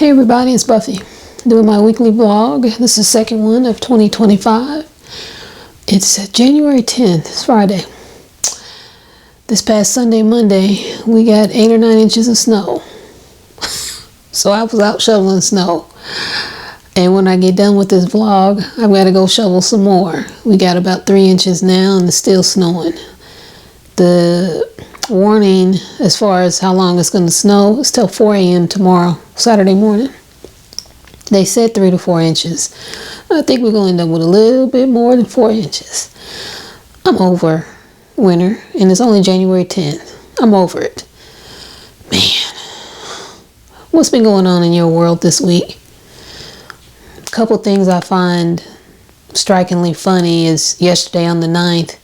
Hey everybody, it's Buffy doing my weekly vlog. This is the second one of 2025. It's January 10th, it's Friday. This past Sunday, Monday, we got 8 or 9 inches of snow. So I was out shoveling snow. And when I get done with this vlog, I've got to go shovel some more. We got about 3 inches now and it's still snowing. The warning as far as how long it's going to snow is till 4 a.m. tomorrow, Saturday morning. They said 3 to 4 inches. I think we're going to end up with a little bit more than 4 inches. I'm over winter, and it's only January 10th. I'm over it. Man, what's been going on in your world this week? A couple things I find strikingly funny is yesterday on the 9th,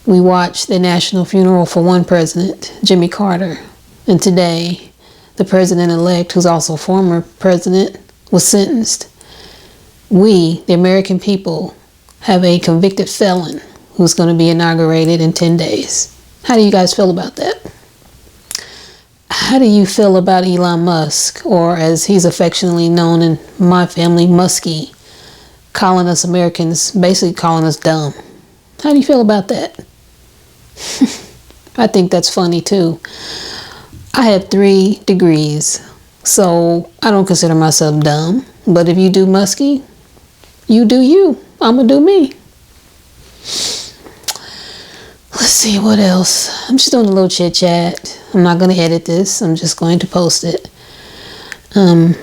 we watched the national funeral for one president, Jimmy Carter. And today, the president-elect, who's also former president, was sentenced. We, the American people, have a convicted felon who's going to be inaugurated in 10 days. How do you guys feel about that? How do you feel about Elon Musk, or as he's affectionately known in my family, Muskie, calling us Americans, basically calling us dumb? How do you feel about that? I think that's funny too. I have 3 degrees, so I don't consider myself dumb. But if you do Muskie, you do you. I'ma do me. Let's see what else. I'm just doing a little chit chat. I'm not going to edit this. I'm just going to post it. I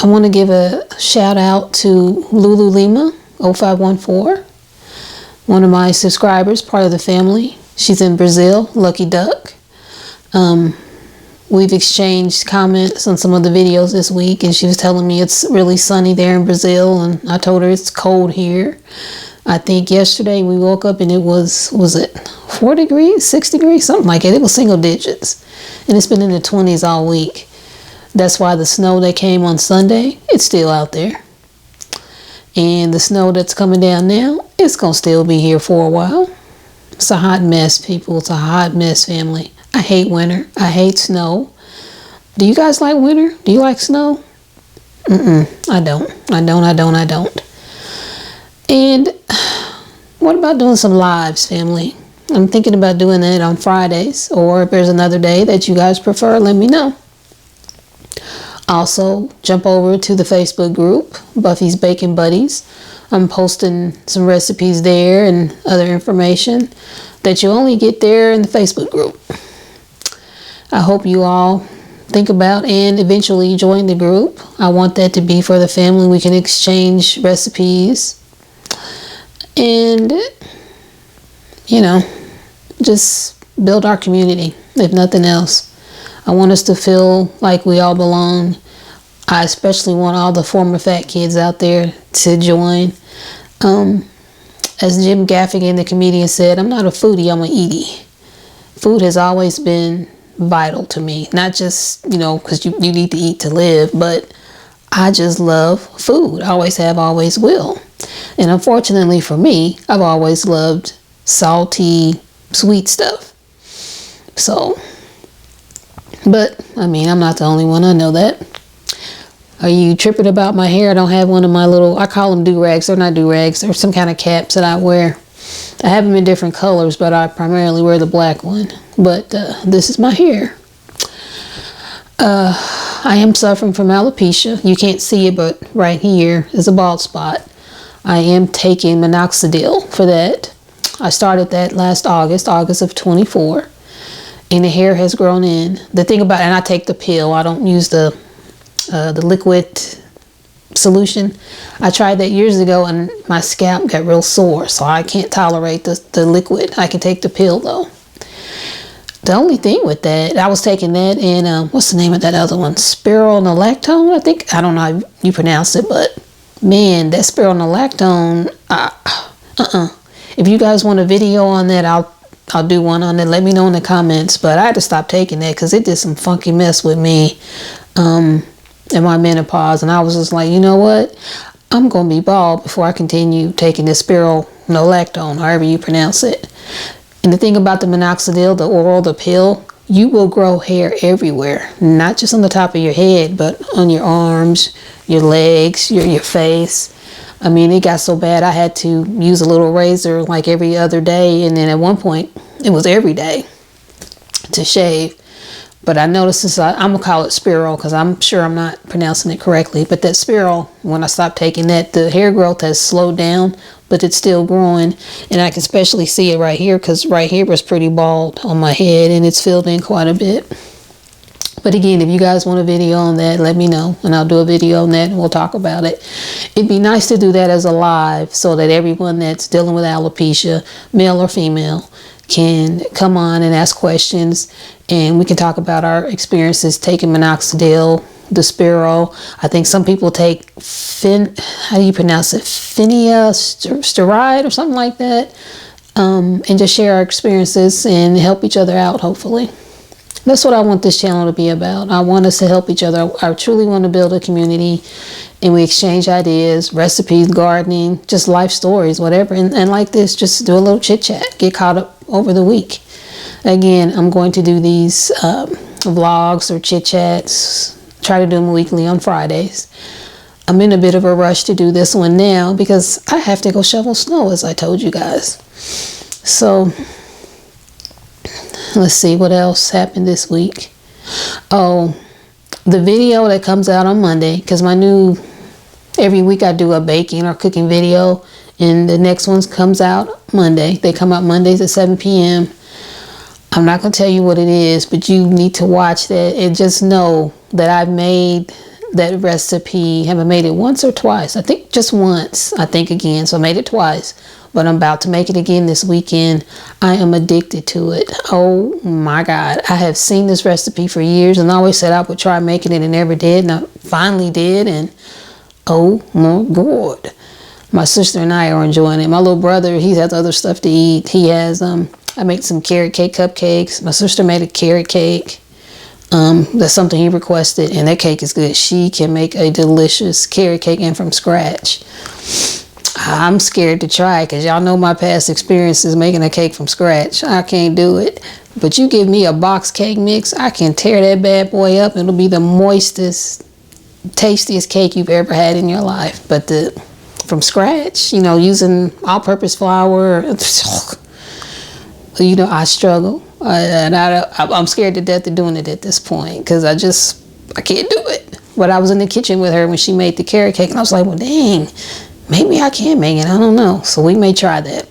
want to give a shout out to Lulu Lima 0514, one of my subscribers, part of the family. She's in Brazil, Lucky Duck. We've exchanged comments on some of the videos this week, and she was telling me it's really sunny there in Brazil, and I told her it's cold here. I think yesterday we woke up and it was it 4 degrees, 6 degrees, something like it. It was single digits, and it's been in the 20s all week. That's why the snow that came on Sunday, it's still out there. And the snow that's coming down now, it's going to still be here for a while. It's a hot mess, people. It's a hot mess, family. I hate winter. I hate snow. Do you guys like winter? Do you like snow? I don't. I don't. And what about doing some lives, family? I'm thinking about doing that on Fridays, or if there's another day that you guys prefer, let me know. Also, jump over to the Facebook group, Buffy's Baking Buddies. I'm posting some recipes there and other information that you only get there in the Facebook group. I hope you all think about and eventually join the group. I want that to be for the family. We can exchange recipes and, you know, just build our community, if nothing else. I want us to feel like we all belong. I especially want all the former fat kids out there to join. As Jim Gaffigan, the comedian, said, I'm not a foodie, I'm an eatie. Food has always been vital to me. Not just, you know, because you need to eat to live, but I just love food. I always have, always will. And unfortunately for me, I've always loved salty, sweet stuff. So, but, I mean, I'm not the only one. I know that. Are you tripping about my hair? I don't have one of my little, I call them do-rags. They're not do-rags. They're some kind of caps that I wear. I have them in different colors, but I primarily wear the black one. But this is my hair. I am suffering from alopecia. You can't see it, but right here is a bald spot. I am taking minoxidil for that. I started that last August of 24. And the hair has grown in. The thing about it, and I take the pill. I don't use the liquid solution. I tried that years ago and my scalp got real sore, so I can't tolerate the liquid. I can take the pill though. The only thing with that, I was taking that and what's the name of that other one? Spirrolactone, I think. I don't know how you pronounce it, but man, that Spirrolactone, if you guys want a video on that, I'll do one on it. Let me know in the comments. But I had to stop taking that because it did some funky mess with me in my menopause. And I was just like, you know what? I'm going to be bald before I continue taking this Spirrolactone, however you pronounce it. And the thing about the minoxidil, the oral, the pill, you will grow hair everywhere, not just on the top of your head, but on your arms, your legs, your face. I mean, it got so bad I had to use a little razor like every other day, and then at one point it was every day to shave. But I noticed this, I'm gonna call it Spirrol because I'm sure I'm not pronouncing it correctly, but that Spirrol, when I stopped taking that, the hair growth has slowed down, but it's still growing. And I can especially see it right here because right here was pretty bald on my head, and it's filled in quite a bit. But again, if you guys want a video on that, let me know, and I'll do a video on that and we'll talk about it. It'd be nice to do that as a live so that everyone that's dealing with alopecia, male or female, can come on and ask questions, and we can talk about our experiences taking minoxidil, the Spirrol. I think some people take how do you pronounce it? Finasteride or something like that, and just share our experiences and help each other out, hopefully. That's what I want this channel to be about. I want us to help each other. I truly want to build a community, and we exchange ideas, recipes, gardening, just life stories, whatever. And like this, just do a little chit chat, get caught up over the week. Again, I'm going to do these vlogs or chit chats, try to do them weekly on Fridays. I'm in a bit of a rush to do this one now because I have to go shovel snow, as I told you guys. So let's see what else happened this week. Oh, the video that comes out on Monday, because every week I do a baking or cooking video, and the next one comes out Monday. They come out Mondays at 7 p.m. I'm not going to tell you what it is, but you need to watch that and just know that I've made that recipe. Have I made it once or twice? I think just once. I think again, so I made it twice. But I'm about to make it again this weekend. I am addicted to it. Oh my God. I have seen this recipe for years and I always said I would try making it and never did. And I finally did. And oh my God. My sister and I are enjoying it. My little brother, he has other stuff to eat. He has, I made some carrot cake cupcakes. My sister made a carrot cake. That's something he requested. And that cake is good. She can make a delicious carrot cake and from scratch. I'm scared to try it because y'all know my past experiences making a cake from scratch. I can't do it. But you give me a box cake mix, I can tear that bad boy up. It'll be the moistest, tastiest cake you've ever had in your life. But from scratch, using all-purpose flour, I struggle. I'm scared to death of doing it at this point because I can't do it. But I was in the kitchen with her when she made the carrot cake, and I was like, well, dang. Maybe I can make it. I don't know. So we may try that.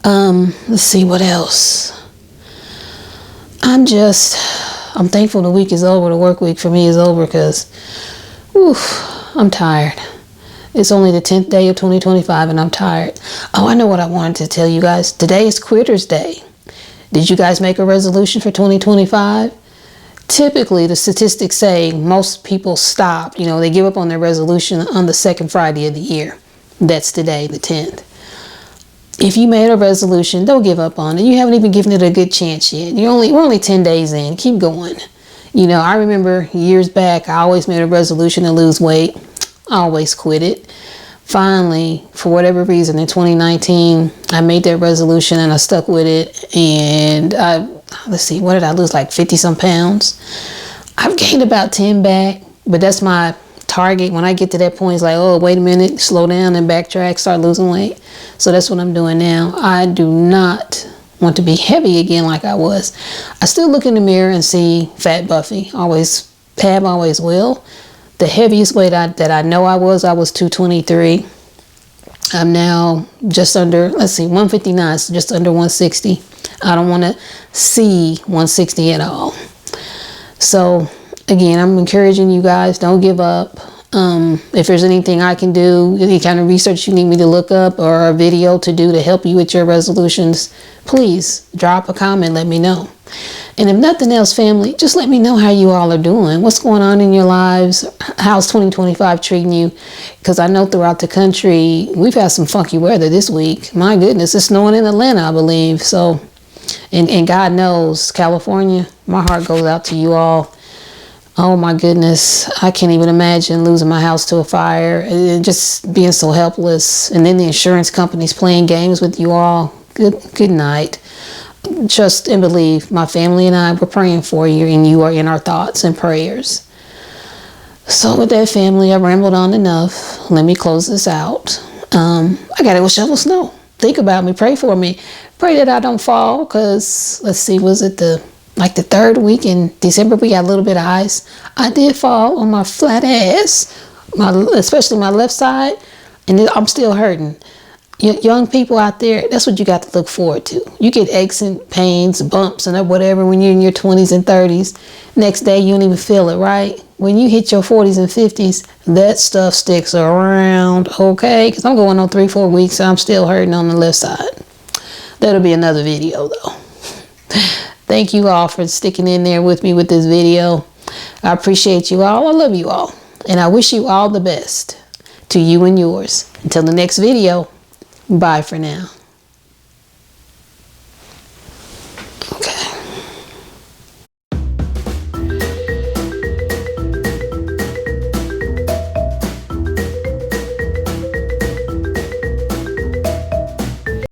Let's see what else. I'm thankful the week is over. The work week for me is over because, I'm tired. It's only the 10th day of 2025 and I'm tired. Oh, I know what I wanted to tell you guys. Today is Quitter's Day. Did you guys make a resolution for 2025? Typically, the statistics say most people stop. They give up on their resolution on the second Friday of the year. That's today, the 10th. If you made a resolution, don't give up on it. You haven't even given it a good chance yet. We're only 10 days in. Keep going. I remember years back, I always made a resolution to lose weight. I always quit it. Finally, for whatever reason, in 2019, I made that resolution and I stuck with it. And let's see, what did I lose? Like 50 some pounds. I've gained about 10 back, but that's my target. When I get to that point, it's like, oh, wait a minute, slow down and backtrack, start losing weight. So that's what I'm doing now. I do not want to be heavy again like I was. I still look in the mirror and see fat Buffy. Always have, always will. The heaviest weight that I know I was 223. I'm now just under, 159, so just under 160. I don't want to see 160 at all. So again, I'm encouraging you guys, don't give up. If there's anything I can do, any kind of research you need me to look up or a video to do to help you with your resolutions, please drop a comment, let me know. And if nothing else, family, just let me know how you all are doing. What's going on in your lives? How's 2025 treating you? Because I know throughout the country, we've had some funky weather this week. My goodness, it's snowing in Atlanta, I believe. So, and God knows, California, my heart goes out to you all. Oh my goodness, I can't even imagine losing my house to a fire and just being so helpless. And then the insurance companies playing games with you all. Good night. trust and believe my family and I were praying for you, and you are in our thoughts and prayers. So with that, family, I rambled on enough. Let me close this out. I gotta go shovel snow. Think about me. Pray for me. Pray that I don't fall, because let's see, was it the third week in December, we got a little bit of ice. I did fall on my flat ass, especially my left side, and I'm still hurting. Young people out there, that's what you got to look forward to. You get aches and pains, bumps, and whatever when you're in your 20s and 30s. Next day, you don't even feel it, right? When you hit your 40s and 50s, that stuff sticks around, okay? Because I'm going on 3-4 weeks, and I'm still hurting on the left side. That'll be another video, though. Thank you all for sticking in there with me with this video. I appreciate you all. I love you all. And I wish you all the best to you and yours. Until the next video. Bye for now.